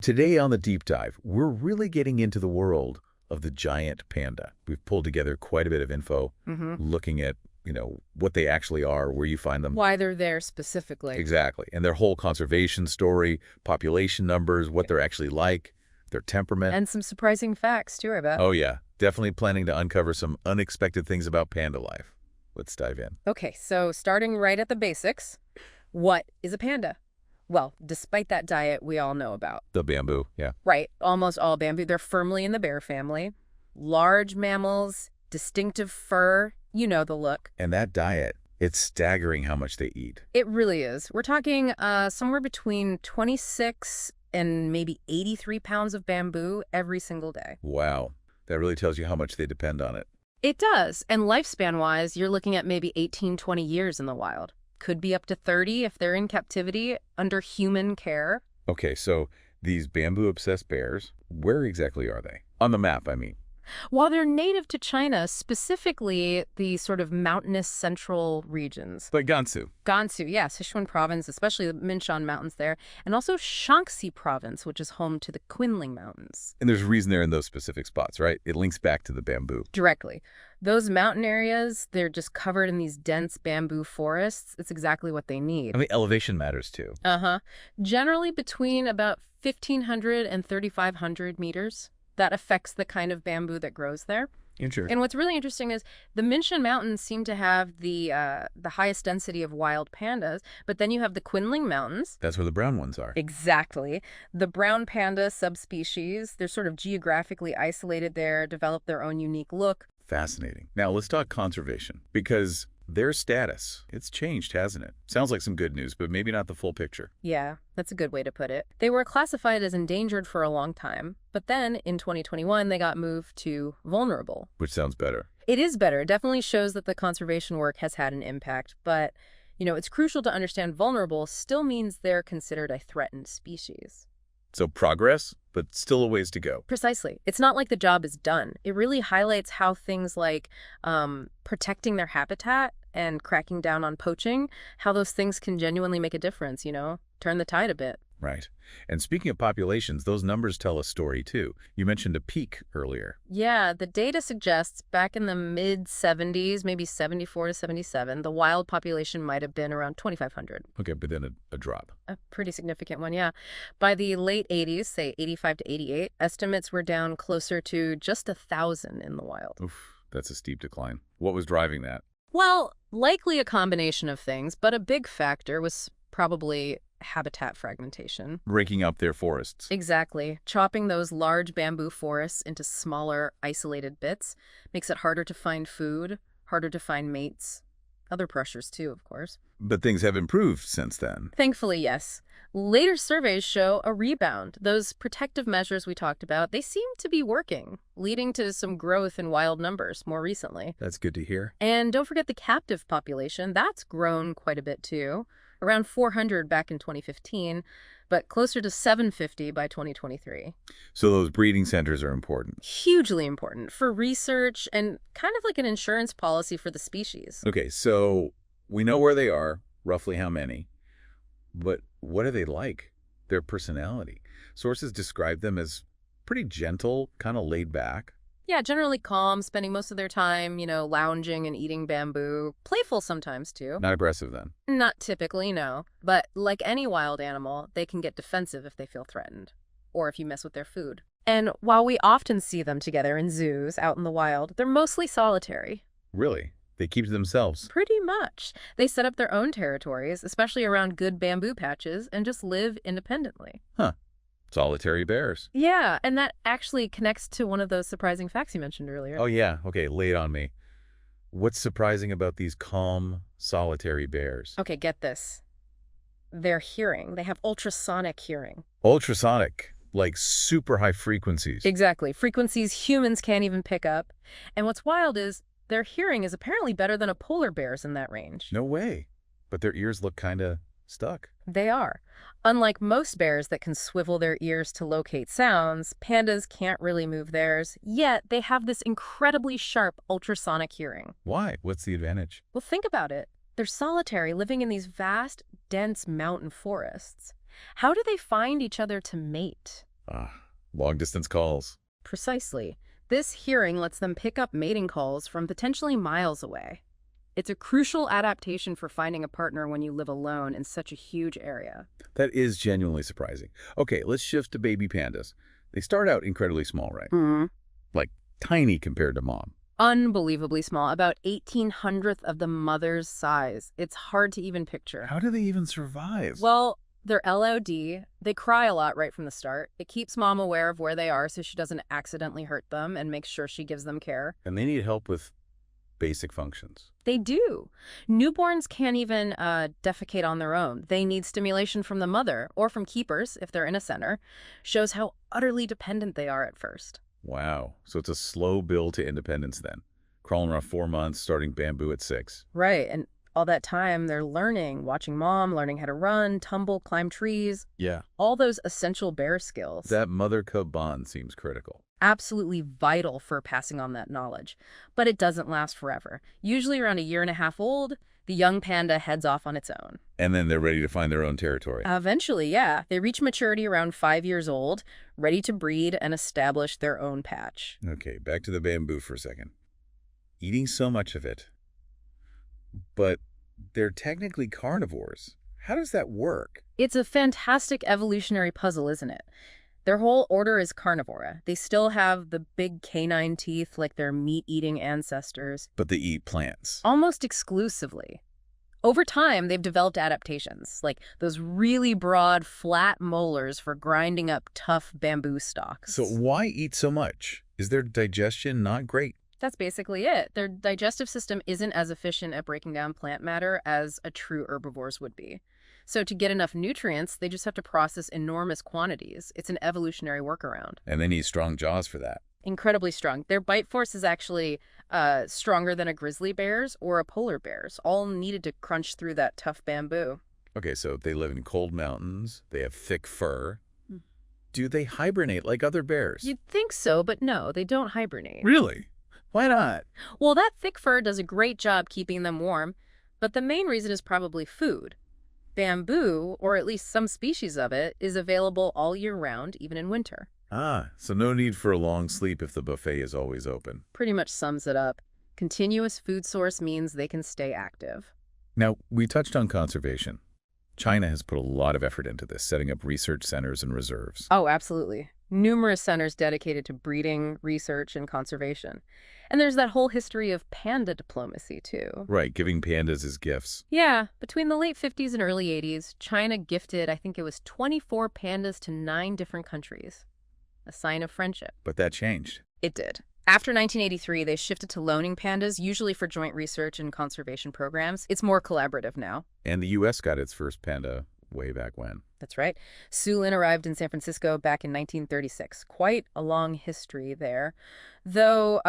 Today on the deep dive, we're really getting into the world of the giant panda. We've pulled together quite a bit of info looking at, what they actually are, where you find them. Why they're there specifically. Exactly. And their whole conservation story, population numbers, what they're actually like, their temperament. And some surprising facts, too, I bet. Oh, yeah. Definitely planning to uncover some unexpected things about panda life. Let's dive in. Okay, so starting right at the basics, what is a panda? Well, despite that diet we all know about. The bamboo, yeah. Right, almost all bamboo. They're firmly in the bear family. Large mammals, distinctive fur, you know the look. And that diet, it's staggering how much they eat. It really is. We're talking somewhere between 26 and maybe 83 pounds of bamboo every single day. Wow. That really tells you how much they depend on it. It does. And lifespan-wise, you're looking at maybe 18, 20 years in the wild. Could be up to 30 if they're in captivity under human care. Okay, so these bamboo-obsessed bears, where exactly are they? On the map, I mean. While they're native to China, specifically the sort of mountainous central regions. Like Gansu. Gansu, yeah, Sichuan province, especially the Minshan Mountains there, and also Shaanxi province, which is home to the Qinling Mountains. And there's a reason they're in those specific spots, right? It links back to the bamboo. Directly. Those mountain areas, they're just covered in these dense bamboo forests. It's exactly what they need. I mean, elevation matters too. Generally between about 1,500 and 3,500 meters. That affects the kind of bamboo that grows there. Interesting. And what's really interesting is the Minshan Mountains seem to have the highest density of wild pandas, but then you have the Qinling Mountains. That's where the brown ones are. Exactly. The brown panda subspecies, they're sort of geographically isolated there, develop their own unique look. Fascinating. Now, let's talk conservation, because their status, it's changed, hasn't it? Sounds like some good news, but maybe not the full picture. Yeah, that's a good way to put it. They were classified as endangered for a long time, but then in 2021, they got moved to vulnerable. Which sounds better. It is better. It definitely shows that the conservation work has had an impact, but, it's crucial to understand vulnerable still means they're considered a threatened species. So progress, but still a ways to go. Precisely. It's not like the job is done. It really highlights how things like protecting their habitat and cracking down on poaching, how those things can genuinely make a difference, turn the tide a bit. Right. And speaking of populations, those numbers tell a story too. You mentioned a peak earlier. Yeah, the data suggests back in the mid-70s, maybe 74 to 77, the wild population might have been around 2,500. Okay, but then a drop. A pretty significant one, yeah. By the late 80s, say 85 to 88, estimates were down closer to just 1,000 in the wild. Oof, that's a steep decline. What was driving that? Well, likely a combination of things, but a big factor was probably habitat fragmentation. Breaking up their forests. Exactly. Chopping those large bamboo forests into smaller, isolated bits makes it harder to find food, harder to find mates. Other pressures too, of course. But things have improved since then. Thankfully, yes. Later surveys show a rebound. Those protective measures we talked about, they seem to be working, leading to some growth in wild numbers more recently. That's good to hear. And don't forget the captive population. That's grown quite a bit too. Around 400 back in 2015, but closer to 750 by 2023. So those breeding centers are important. Hugely important for research and kind of like an insurance policy for the species. Okay, so we know where they are, roughly how many, but what are they like? Their personality. Sources describe them as pretty gentle, kind of laid back. Yeah, generally calm, spending most of their time, lounging and eating bamboo. Playful sometimes, too. Not aggressive, then? Not typically, no. But like any wild animal, they can get defensive if they feel threatened, or if you mess with their food. And while we often see them together in zoos out in the wild, they're mostly solitary. Really? They keep to themselves? Pretty much. They set up their own territories, especially around good bamboo patches, and just live independently. Huh. Solitary bears. Yeah, and that actually connects to one of those surprising facts you mentioned earlier. Oh, yeah. Okay, lay it on me. What's surprising about these calm, solitary bears? Okay, get this. Their hearing. They have ultrasonic hearing. Ultrasonic, like super high frequencies. Exactly. Frequencies humans can't even pick up. And what's wild is their hearing is apparently better than a polar bear's in that range. No way. But their ears look kind of stuck. They are. Unlike most bears that can swivel their ears to locate sounds, pandas can't really move theirs, yet they have this incredibly sharp ultrasonic hearing. Why? What's the advantage? Well, think about it. They're solitary, living in these vast, dense mountain forests. How do they find each other to mate? Ah, long-distance calls. Precisely. This hearing lets them pick up mating calls from potentially miles away. It's a crucial adaptation for finding a partner when you live alone in such a huge area. That is genuinely surprising. Okay, let's shift to baby pandas. They start out incredibly small, right? Hmm. Like tiny compared to mom. Unbelievably small, about 1/1800th of the mother's size. It's hard to even picture. How do they even survive? Well, they're LOD. They cry a lot right from the start. It keeps mom aware of where they are so she doesn't accidentally hurt them and makes sure she gives them care. And they need help with basic functions. They do. Newborns can't even defecate on their own. They need stimulation from the mother or from keepers if they're in a center. Shows how utterly dependent they are at first. Wow. So it's a slow build to independence then. Crawling around 4 months, starting bamboo at 6. Right, and all that time they're learning, watching mom, learning how to run, tumble, climb trees, Yeah. all those essential bear skills. That mother-cub bond seems critical. Absolutely vital for passing on that knowledge. But it doesn't last forever. Usually around 1.5 years old, the young panda heads off on its own. And then they're ready to find their own territory. Eventually, yeah. They reach maturity around 5 years old, ready to breed and establish their own patch. Okay, back to the bamboo for a second. Eating so much of it. But they're technically carnivores. How does that work? It's a fantastic evolutionary puzzle, isn't it? Their whole order is carnivora. They still have the big canine teeth like their meat-eating ancestors, But they eat plants. almost exclusively. Over time, they've developed adaptations, like those really broad, flat molars for grinding up tough bamboo stalks. So why eat so much? Is their digestion not great? That's basically it. Their digestive system isn't as efficient at breaking down plant matter as a true herbivore's would be. So to get enough nutrients, they just have to process enormous quantities. It's an evolutionary workaround. And they need strong jaws for that. Incredibly strong. Their bite force is actually stronger than a grizzly bear's or a polar bear's, all needed to crunch through that tough bamboo. Okay, so they live in cold mountains. They have thick fur. Hmm. Do they hibernate like other bears? You'd think so, but no, they don't hibernate. Really? Why not? Well, that thick fur does a great job keeping them warm, but the main reason is probably food. Bamboo, or at least some species of it, is available all year round, even in winter. Ah, so no need for a long sleep if the buffet is always open. Pretty much sums it up. Continuous food source means they can stay active. Now, we touched on conservation. China has put a lot of effort into this, setting up research centers and reserves. Oh, absolutely. Numerous centers dedicated to breeding, research, and conservation. And there's that whole history of panda diplomacy, too. Right, giving pandas as gifts. Yeah, between the late 50s and early 80s, China gifted, I think it was 24 pandas to 9 different countries. A sign of friendship. But that changed. It did. After 1983, they shifted to loaning pandas, usually for joint research and conservation programs. It's more collaborative now. And the U.S. got its first panda way back when. That's right. Su Lin arrived in San Francisco back in 1936. Quite a long history there. Though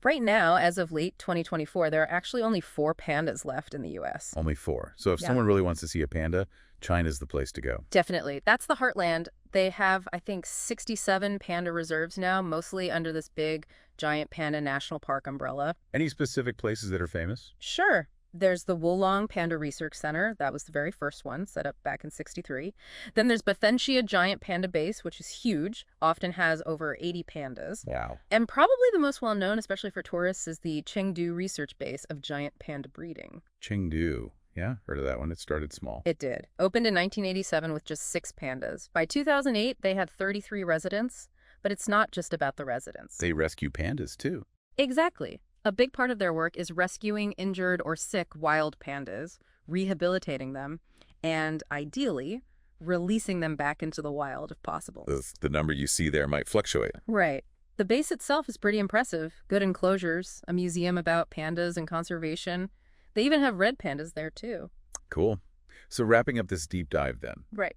right now, as of late 2024, there are actually only 4 pandas left in the U.S. Only 4. So if Yeah. someone really wants to see a panda, China's the place to go. Definitely. That's the heartland. They have, I think, 67 panda reserves now, mostly under this big, giant panda national park umbrella. Any specific places that are famous? Sure. There's the Wulong Panda Research Center. That was the very first one, set up back in '63. Then there's Bathensia Giant Panda Base, which is huge, often has over 80 pandas. Wow. And probably the most well-known, especially for tourists, is the Chengdu Research Base of giant panda breeding. Chengdu. Yeah, heard of that one. It started small. It did. Opened in 1987 with just 6 pandas. By 2008, they had 33 residents, but it's not just about the residents. They rescue pandas, too. Exactly. A big part of their work is rescuing injured or sick wild pandas, rehabilitating them, and ideally, releasing them back into the wild if possible. The number you see there might fluctuate. Right. The base itself is pretty impressive. Good enclosures, a museum about pandas and conservation. They even have red pandas there, too. Cool. So wrapping up this deep dive then, Right.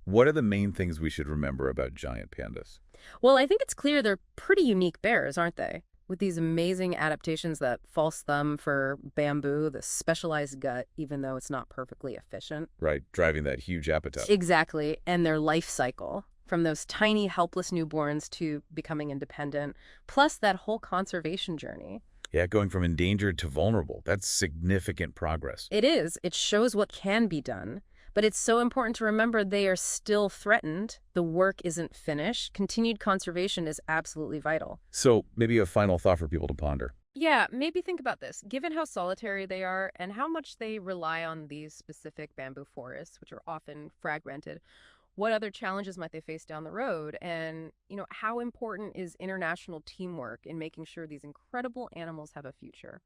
what are the main things we should remember about giant pandas? Well, I think it's clear they're pretty unique bears, aren't they? With these amazing adaptations, that false thumb for bamboo, the specialized gut, even though it's not perfectly efficient. Right, driving that huge appetite. Exactly. And their life cycle, from those tiny, helpless newborns to becoming independent, plus that whole conservation journey. Yeah, going from endangered to vulnerable. That's significant progress. It is. It shows what can be done. But it's so important to remember they are still threatened. The work isn't finished. Continued conservation is absolutely vital. So maybe a final thought for people to ponder. Yeah, maybe think about this. Given how solitary they are and how much they rely on these specific bamboo forests, which are often fragmented, what other challenges might they face down the road? And, how important is international teamwork in making sure these incredible animals have a future?